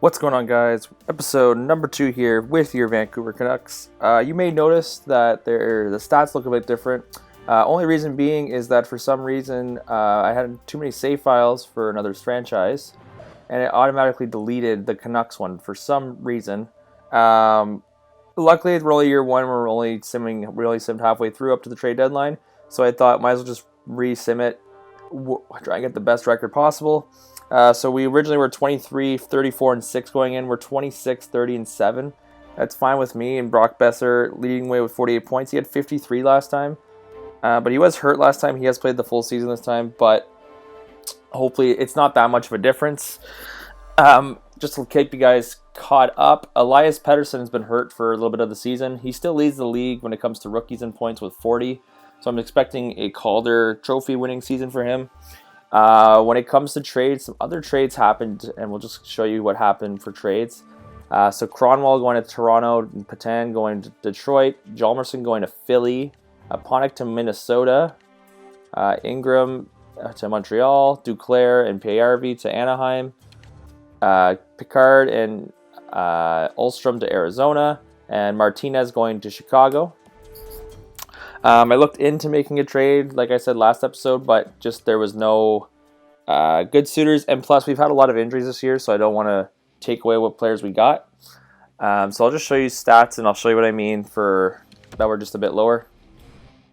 What's going on, guys? Episode number 2 here with your Vancouver Canucks. You may notice that the stats look a bit different. Only reason being is that for some reason I had too many save files for another franchise, and it automatically deleted the Canucks one for some reason. Luckily, we're only year 1. We're only simmed halfway through up to the trade deadline, so I thought might as well just re-sim it, try and get the best record possible. So we originally were 23, 34, and 6 going in. We're 26, 30, and 7. That's fine with me. And Brock Besser leading away with 48 points. He had 53 last time. But he was hurt last time. He has played the full season this time. But hopefully it's not that much of a difference. Just to keep you guys caught up, Elias Pettersson has been hurt for a little bit of the season. He still leads the league when it comes to rookies in points with 40. So I'm expecting a Calder Trophy winning season for him. When it comes to trades, some other trades happened, and we'll just show you what happened for trades. So Cronwall going to Toronto, Patan going to Detroit, Hjalmarsson going to Philly, Panik to Minnesota, Ingram to Montreal, Duclair and PRV to Anaheim, Picard and Ulstrom to Arizona, and Martinez going to Chicago. I looked into making a trade, like I said last episode, but just there was no good suitors. And plus, we've had a lot of injuries this year, so I don't want to take away what players we got. So I'll just show you stats, and I'll show you what I mean for that were just a bit lower.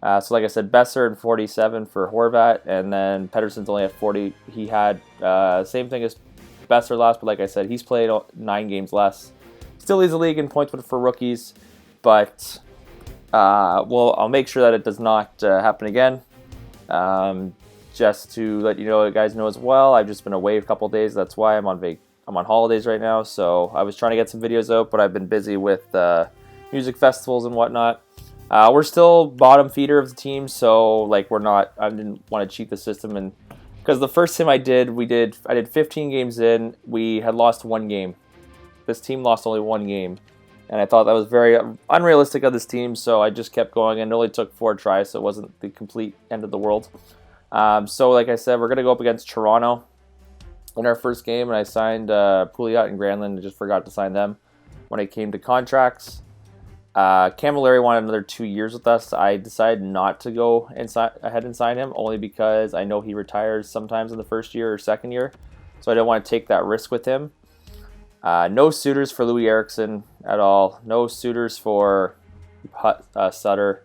So like I said, Besser and 47 for Horvat, and then Pettersson's only at 40. He had same thing as Besser last, but like I said, he's played 9 games less. Still leads the league in points for rookies, but... I'll make sure that it does not happen again. Just to let you guys know as well, I've just been away a couple days. That's why I'm on holidays right now. So I was trying to get some videos out, but I've been busy with music festivals and whatnot. We're still bottom feeder of the team, so like I didn't want to cheat the system, and because the first sim I did 15 games in, we had lost 1 game. This team lost only 1 game. And I thought that was very unrealistic of this team, so I just kept going, and it only took 4 tries, so it wasn't the complete end of the world. So like I said, we're going to go up against Toronto in our first game, and I signed Pouliot and Granlund. I just forgot to sign them when it came to contracts. Camilleri wanted another 2 years with us. I decided not to go ahead and sign him, only because I know he retires sometimes in the first year or second year, so I didn't want to take that risk with him. No suitors for Louis Eriksson at all. No suitors for Sutter.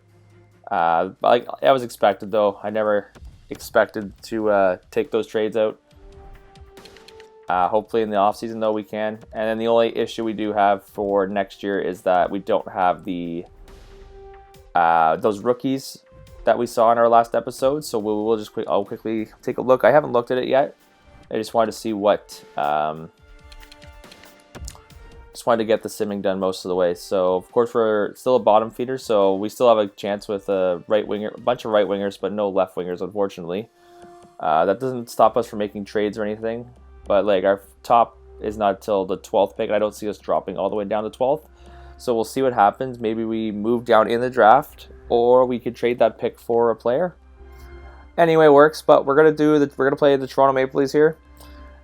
Like that was expected, though. I never expected to take those trades out. Hopefully in the offseason, though, we can. And then the only issue we do have for next year is that we don't have the those rookies that we saw in our last episode. So I'll quickly take a look. I haven't looked at it yet. I just wanted to see what... Just wanted to get the simming done most of the way. So, of course, we're still a bottom feeder, so we still have a chance with a bunch of right wingers, but no left wingers, unfortunately. That doesn't stop us from making trades or anything, but like our top is not till the 12th pick, and I don't see us dropping all the way down to 12th. So we'll see what happens. Maybe we move down in the draft, or we could trade that pick for a player. Anyway, works. But we're gonna play the Toronto Maple Leafs here.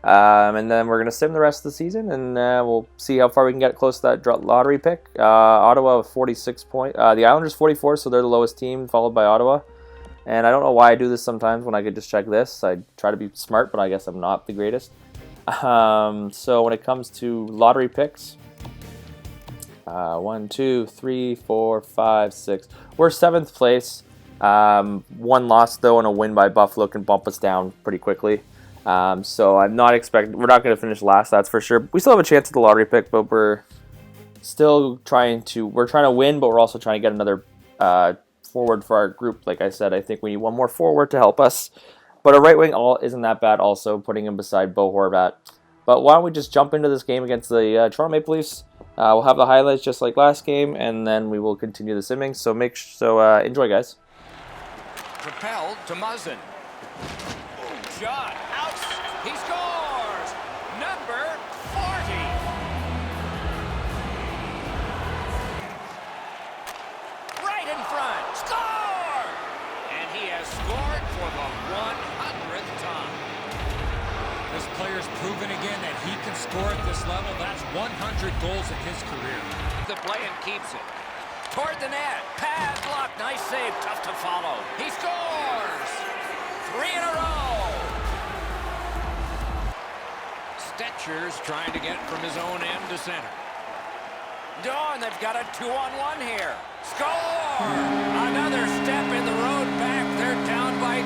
And then we're going to sim the rest of the season, and we'll see how far we can get close to that lottery pick. Ottawa with 46 points. The Islanders 44, so they're the lowest team, followed by Ottawa. And I don't know why I do this sometimes when I could just check this. I try to be smart, but I guess I'm not the greatest. So when it comes to lottery picks, 1, 2, 3, 4, 5, 6. We're 7th place. 1 loss, though, and a win by Buffalo can bump us down pretty quickly. So I'm not expecting, we're not going to finish last, that's for sure. We still have a chance at the lottery pick, but we're trying to win, but we're also trying to get another forward for our group. Like I said, I think we need 1 more forward to help us. But a right wing isn't that bad also, putting him beside Bo Horvat. But why don't we just jump into this game against the Toronto Maple Leafs? We'll have the highlights just like last game, and then we will continue the simming. So enjoy, guys. Propelled to Muzzin. Shot. He scores! Number 40! Right in front! Score! And he has scored for the 100th time. This player's has proven again that he can score at this level. That's 100 goals in his career. The play and keeps it. Toward the net. Pad block. Nice save. Tough to follow. He scores! 3 in a row. Stetcher's trying to get from his own end to center. And they've got a 2-on-1 here. Score! Another step in the road back. They're down by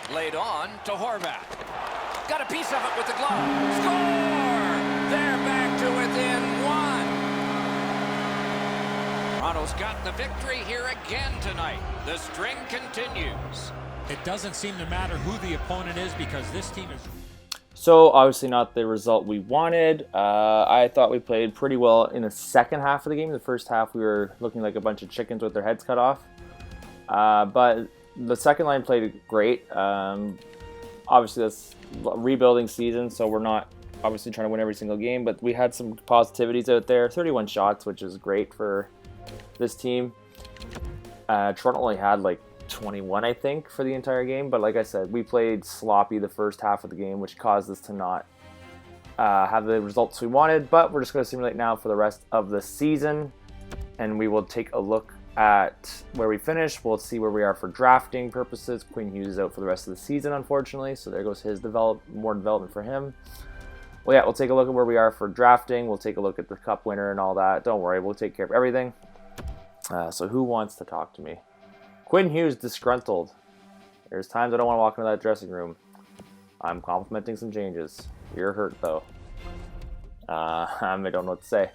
2. Laid on to Horvat. Got a piece of it with the glove. Score! They're back to within 1. Toronto's got the victory here again tonight. The string continues. It doesn't seem to matter who the opponent is because this team is... So, obviously not the result we wanted. I thought we played pretty well in the second half of the game. The first half, we were looking like a bunch of chickens with their heads cut off. But the second line played great. Obviously, that's a rebuilding season, so we're not obviously trying to win every single game. But we had some positivities out there. 31 shots, which is great for this team. Toronto only had like 21, I think, for the entire game. But like I said, we played sloppy the first half of the game, which caused us to not have the results we wanted. But we're just going to simulate now for the rest of the season, and we will take a look at where we finish. We'll see where we are for drafting purposes. Quinn Hughes is out for the rest of the season, unfortunately, so there goes his more development for him. Well, yeah, we'll take a look at where we are for drafting. We'll take a look at the cup winner and all that. Don't worry, we'll take care of everything. So who wants to talk to me? Quinn Hughes disgruntled. There's times I don't want to walk into that dressing room. I'm complimenting some changes. You're hurt, though. I don't know what to say.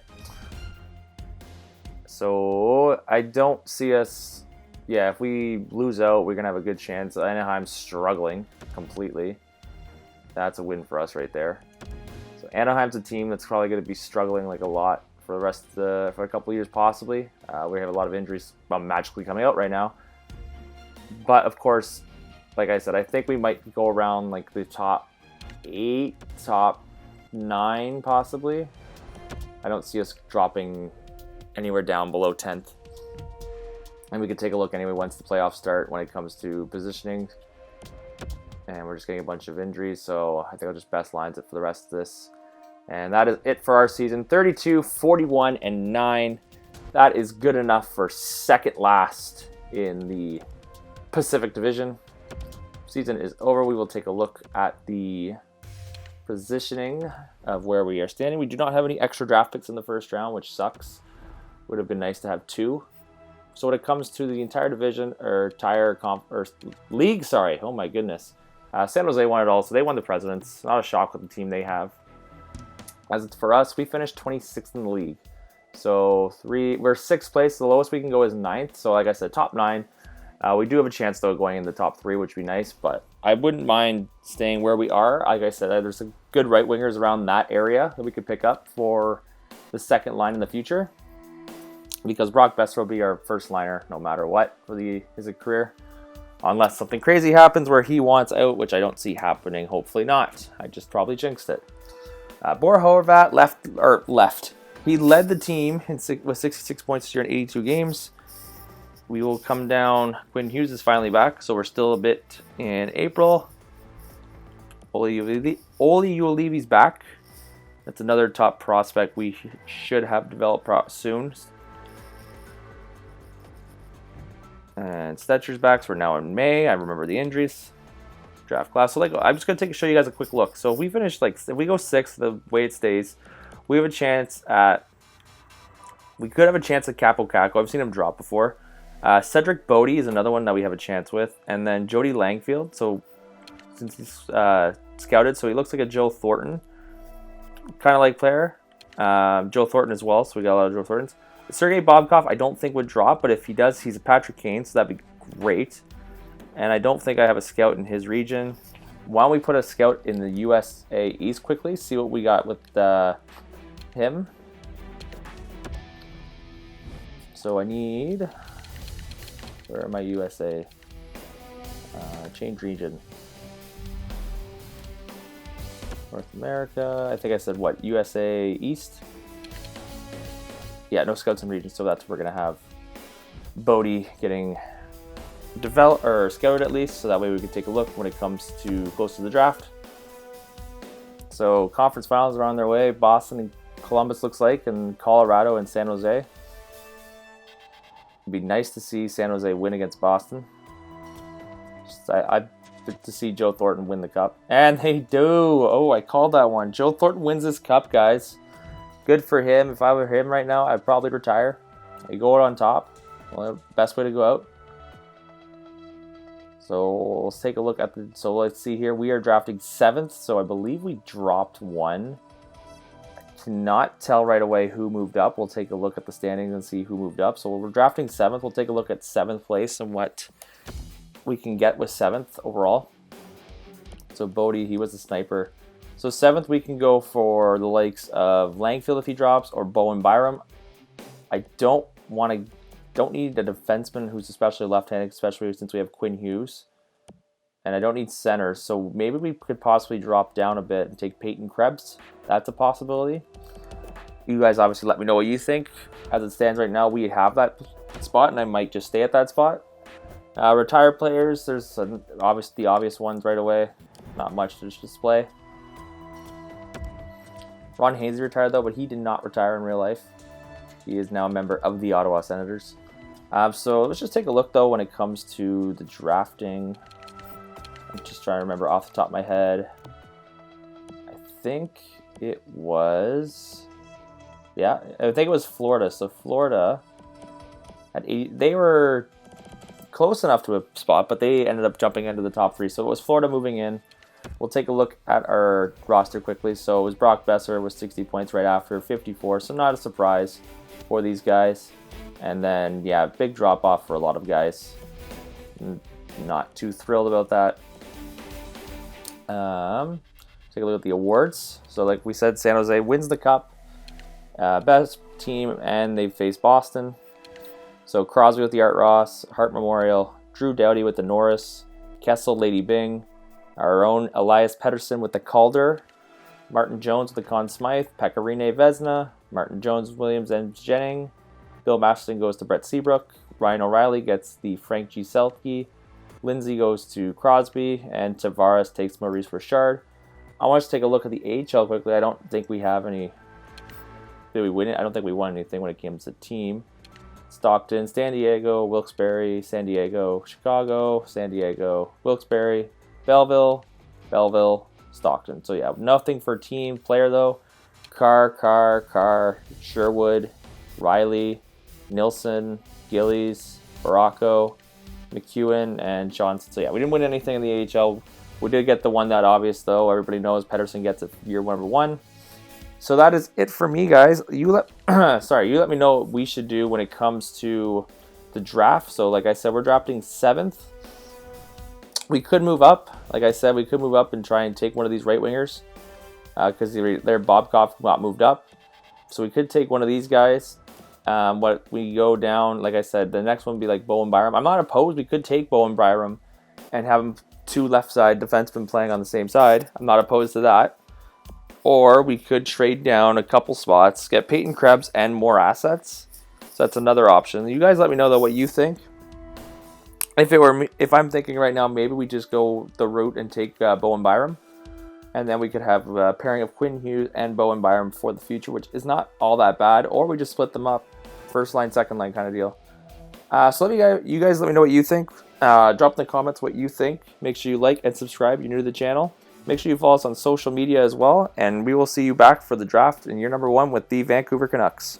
So, I don't see us... Yeah, if we lose out, we're going to have a good chance. Anaheim's struggling completely. That's a win for us right there. So, Anaheim's a team that's probably going to be struggling like a lot for the rest of for a couple of years, possibly. We have a lot of injuries magically coming out right now. But, of course, like I said, I think we might go around like the top 8, top 9, possibly. I don't see us dropping anywhere down below 10th. And we could take a look anyway once the playoffs start when it comes to positioning. And we're just getting a bunch of injuries, so I think I'll just best lines it for the rest of this. And that is it for our season. 32, 41, and 9. That is good enough for second last in the Pacific Division. Season is over. We will take a look at the positioning of where we are standing. We do not have any extra draft picks in the first round, which sucks. Would have been nice to have 2. So when it comes to the entire division or league, sorry, oh my goodness, San Jose won it all, so they won the Presidents. Not a shock with the team they have. As it's for us, we finished 26th in the league. So we're 6th place. The lowest we can go is 9th. So like I said, top 9. We do have a chance though going in the top 3, which would be nice. But I wouldn't mind staying where we are. Like I said, there's some good right wingers around that area that we could pick up for the second line in the future. Because Brock Besser will be our first liner no matter what for his career. Unless something crazy happens where he wants out, which I don't see happening. Hopefully not. I just probably jinxed it. Bor Horvat left. He led the team with 66 points this year in 82 games. We will come down. Quinn Hughes is finally back, so we're still a bit in April. Oli Ulivi's back. That's another top prospect we should have developed soon. And Stetcher's back, so we're now in May. I remember the injuries. Draft class. So I'm just going to show you guys a quick look. So if we finish, if we go 6th, the way it stays, we have a chance at... We could have a chance at Capo Caco. I've seen him drop before. Cedric Bodie is another one that we have a chance with. And then Jody Langfield. So since he's scouted, so he looks like a Joe Thornton kind of like player. Joe Thornton as well, so we got a lot of Joe Thorntons. Sergei Bobkov, I don't think would drop, but if he does, he's a Patrick Kane, so that'd be great. And I don't think I have a scout in his region. Why don't we put a scout in the USA East quickly, see what we got with him. So I need... Where are my USA? Change region. North America. I think I said what? USA East? Yeah, no scouts in region, so that's we're going to have Bodie getting develop or scout at least, so that way we can take a look when it comes to close to the draft. So conference finals are on their way. Boston and Columbus looks like, and Colorado and San Jose. It'd be nice to see San Jose win against Boston. I'd to see Joe Thornton win the cup, and they do. Oh, I called that one. Joe Thornton wins this cup, guys. Good for him. If I were him right now, I'd probably retire. You go out on top. Well, best way to go out. So let's take a look at the. So let's see here. We are drafting 7th. So I believe we dropped one. I cannot tell right away who moved up. We'll take a look at the standings and see who moved up. So we're drafting 7th. We'll take a look at 7th place and what we can get with 7th overall. So Bodie, he was a sniper. So 7th, we can go for the likes of Langfield if he drops, or Bowen Byram. I don't need a defenseman who's especially left-handed, especially since we have Quinn Hughes. And I don't need centers, so maybe we could possibly drop down a bit and take Peyton Krebs. That's a possibility. You guys obviously let me know what you think. As it stands right now, we have that spot, and I might just stay at that spot. Retired players, there's the obvious ones right away. Not much to display. Ron Hainsey retired though, but he did not retire in real life. He is now a member of the Ottawa Senators. So let's just take a look though when it comes to the drafting. I'm just trying to remember off the top of my head. I think it was... Yeah, I think it was Florida. So Florida had 80, they were close enough to a spot, but they ended up jumping into the top 3. So it was Florida moving in. We'll take a look at our roster quickly. So it was Brock Besser with 60 points right after 54. So not a surprise for these guys. And then, yeah, big drop off for a lot of guys. Not too thrilled about that. Take a look at the awards. So like we said, San Jose wins the cup. Best team, and they face Boston. So Crosby with the Art Ross, Hart Memorial, Drew Doughty with the Norris, Kessel, Lady Byng, our own Elias Pettersson with the Calder, Martin Jones with the Conn Smythe, Pecorine Vesna, Martin Jones, Williams, and Jennings. Bill Masterton goes to Brett Seabrook. Ryan O'Reilly gets the Frank G. Selke. Lindsay goes to Crosby, and Tavares takes Maurice Richard. I want to take a look at the AHL quickly. I don't think we have any. Did we win it? I don't think we won anything when it came to team. Stockton, San Diego, Wilkes-Barre, San Diego, Chicago, San Diego, Wilkes-Barre, Belleville, Stockton. So yeah, nothing for team player though. Carr, Sherwood, Riley, Nilsson, Gillies, Baracco, McEwen, and Johnson. So yeah, we didn't win anything in the AHL. We did get the one that obvious though. Everybody knows Pettersson gets it year number 1. So that is it for me, guys. You let me know what we should do when it comes to the draft. So like I said, we're drafting 7th. We could move up. Like I said, we could move up and try and take one of these right wingers because their Bobkov got moved up. So we could take one of these guys. What we go down, like I said, the next one would be like Bowen Byram. I'm not opposed. We could take Bowen Byram and have him 2 left side defensemen playing on the same side. I'm not opposed to that. Or we could trade down a couple spots, get Peyton Krebs and more assets. So that's another option. You guys let me know though what you think. If I'm thinking right now, maybe we just go the route and take Bowen Byram, and then we could have a pairing of Quinn Hughes and Bowen Byram for the future, which is not all that bad. Or we just split them up, first line, second line kind of deal. So you guys let me know what you think. Drop in the comments what you think. Make sure you like and subscribe. You're new to the channel. Make sure you follow us on social media as well, and we will see you back for the draft in year number 1 with the Vancouver Canucks.